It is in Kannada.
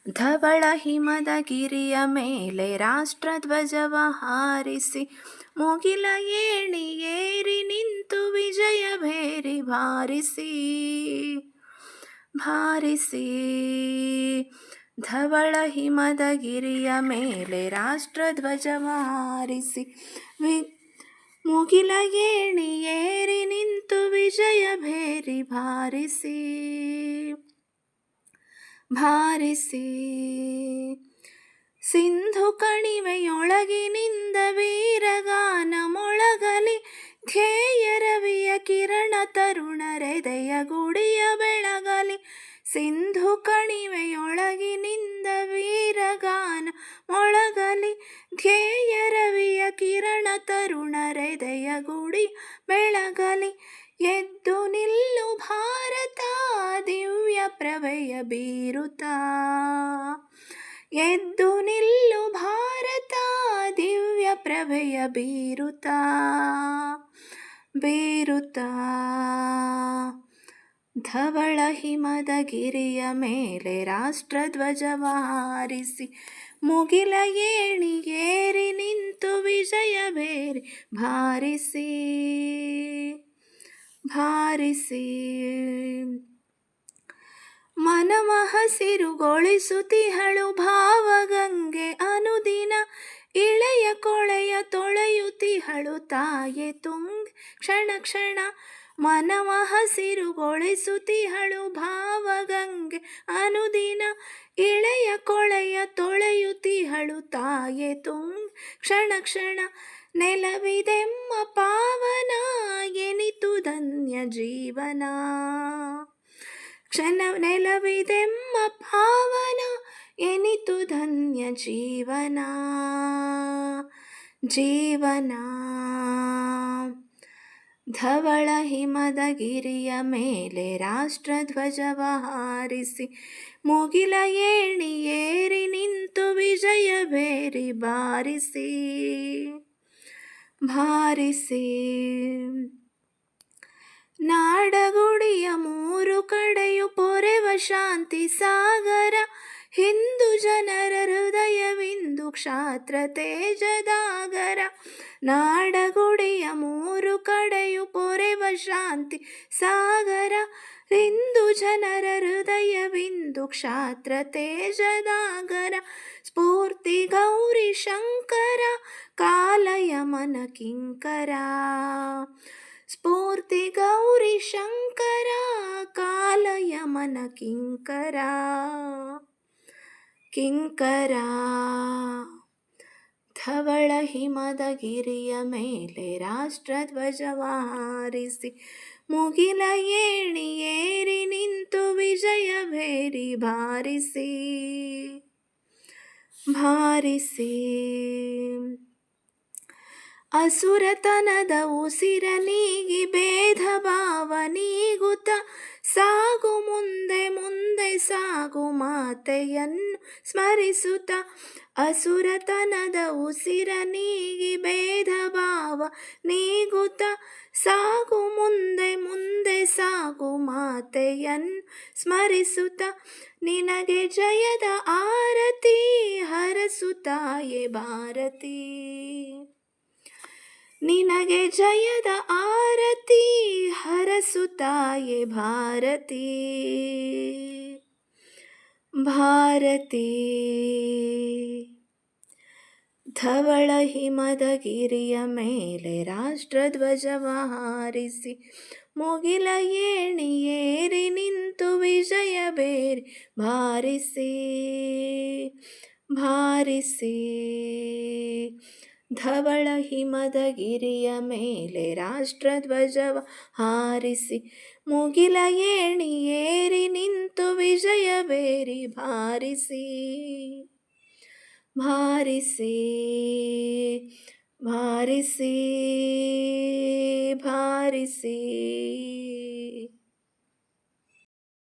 ಧವಳ ಹಿಮದ ಗಿರಿಯ ಮೇಲೆ ರಾಷ್ಟ್ರಧ್ವಜವ ಹಾರಿಸಿ ಮುಗಿಲ ಏಣಿ ಏರಿ ನಿಂತು ವಿಜಯ ಭೇರಿ ಬಾರಿಸಿ ಬಾರಿಸಿ. ಧವಳ ಹಿಮದ ಗಿರಿಯ ಮೇಲೆ ರಾಷ್ಟ್ರಧ್ವಜವ ಹಾರಿಸಿ ಮುಗಿಲ ಏಣಿ ಏರಿ ನಿಂತು ವಿಜಯ ಭೇರಿ ಬಾರಿಸಿ ಬಾರಿಸಿ. ಸಿಂಧು ಕಣಿವೆಯೊಳಗಿನಿಂದ ವೀರಗಾನ ಮೊಳಗಲಿ ಧ್ಯೇಯ ರವಿಯ ಕಿರಣ ತರುಣರೆದೆಯ ಗುಡಿಯ ಬೆಳಗಲಿ. ಸಿಂಧು ಕಣಿವೆಯೊಳಗಿನಿಂದ ವೀರಗಾನ ಮೊಳಗಲಿ ಧ್ಯೇಯ ರವಿಯ ಕಿರಣ ತರುಣರೆದೆಯ ಗುಡಿ ಬೆಳಗಲಿ. ಎದ್ದು ನಿಲ್ಲು ಭಾರತ ದಿವ್ಯ ಪ್ರಭೆಯ ಬೀರುತ್ತಾ. ಎದ್ದು ನಿಲ್ಲು ಭಾರತ ದಿವ್ಯ ಪ್ರಭೆಯ ಬೀರುತ್ತಾ ಬೀರುತ್ತಾ. ಧವಳ ಹಿಮದ ಗಿರಿಯ ಮೇಲೆ ರಾಷ್ಟ್ರಧ್ವಜವ ಹಾರಿಸಿ ಮುಗಿಲ ಏಣಿ ಏರಿ ನಿಂತು ವಿಜಯ ಭೇರಿ ಬಾರಿಸಿ ಬಾರಿಸಿ. ಮನವ ಹಸಿರುಗೊಳಿಸುತ್ತಿಹಳು ಭಾವಗಂಗೆ ಅನುದಿನ ಇಳೆಯ ಕೊಳೆಯ ತೊಳೆಯುತ್ತಿಹಳು ತಾಯೆ ತುಂಗ ಕ್ಷಣ ಕ್ಷಣ. ಮನವ ಹಸಿರುಗೊಳಿಸುತ್ತಿಹಳು ಭಾವಗಂಗೆ ಅನುದಿನ ಇಳೆಯ ಕೊಳೆಯ ತೊಳೆಯುತ್ತಿಹಳು ತಾಯೆ ತುಂಗ ಕ್ಷಣ ಕ್ಷಣ. ನೆಲವಿದೆಮ್ಮ ಪಾವನ ಎನಿತು ಧನ್ಯ ಜೀವನ. ನೆಲವಿದೆಮ್ಮ ಪಾವನ ಎನಿತು ಧನ್ಯ ಜೀವನ ಜೀವನ. ಧವಳ ಹಿಮದ ಗಿರಿಯ ಮೇಲೆ ರಾಷ್ಟ್ರಧ್ವಜವ ಹಾರಿಸಿ ಮುಗಿಲ ಏಣಿ ಏರಿ ನಿಂತು ವಿಜಯ ಭೇರಿ ಬಾರಿಸಿ ಬಾರಿಸಿ. ನಾಡಗುಡಿಯ ಮೂರು ಕಡೆಯು ಪೊರೆವ ಶಾಂತಿ ಸಾಗರ. ಹಿಂದೂ ಜನರ ಹೃದಯವಿಂದು ಕ್ಷಾತ್ರ ತೇಜದಾಗರ. ನಾಡಗುಡಿಯ ಮೂರು ಕಡೆಯು ಪೊರೆವ ಶಾಂತಿ ಸಾಗರ. ಹಿಂದೂ ಜನರ ಹೃದಯವಿಂದು ಕ್ಷಾತ್ರ ತೇಜದಾಗರ. ಸ್ಫೂರ್ತಿ ಗೌರಿ ಶಂಕರ ಕಾಲಯಮನ ಕಿಂಕರ. ಸ್ಫೂರ್ತಿ ಗೌರಿ ಶಂಕರ ಕಾಲಯಮನ ಕಿಂಕರ ಕಿಂಕರ. ಧವಳ ಹಿಮದ ಗಿರಿಯ ಮೇಲೆ ರಾಷ್ಟ್ರಧ್ವಜವ ಹಾರಿಸಿ ಮುಗಿಲ ಏಣಿ ಏರಿ ನಿಂತು ವಿಜಯ ಭೇರಿ ಬಾರಿಸಿ ಬಾರಿಸಿ. ಅಸುರತನದ ಉಸಿರ ನೀಗಿ ಭೇದ ಭಾವ ನೀಗುತ್ತ ಸಾಗು ಮುಂದೆ ಮುಂದೆ ಸಾಗು ಮಾತೆಯನ್ನು ಸ್ಮರಿಸುತ್ತ. ಅಸುರತನದ ಉಸಿರ ನೀಗಿ ಭೇದ ಭಾವ ನೀಗುತ್ತ ಸಾಗು ಮುಂದೆ ಮುಂದೆ ಸಾಗು ಮಾತೆಯನ್ನು ಸ್ಮರಿಸುತ್ತ. ನಿನಗೆ ಜಯದ ಆರತಿ ಹರಸುತ್ತಾಯೆ ಭಾರತಿ. ನಿನಗೆ ಜಯದ ಆರತಿ ಹರಸುತ್ತಾಯೆ ಭಾರತಿ ಭಾರತಿ. ಧವಳ ಹಿಮದ ಗಿರಿಯ ಮೇಲೆ ರಾಷ್ಟ್ರಧ್ವಜವ ಹಾರಿಸಿ ಮುಗಿಲ ಏಣಿ ಏರಿ ನಿಂತು ವಿಜಯ ಭೇರಿ ಬಾರಿಸಿ ಬಾರಿಸಿ. ಧವಳ ಹಿಮದ ಗಿರಿಯ ಮೇಲೆ ರಾಷ್ಟ್ರಧ್ವಜವ ಹಾರಿಸಿ ಮುಗಿಲ ಏಣಿ ಏರಿ ನಿಂತು ವಿಜಯ ಭೇರಿ ಬಾರಿಸಿ ಬಾರಿಸಿ ಬಾರಿಸಿ ಬಾರಿಸಿ.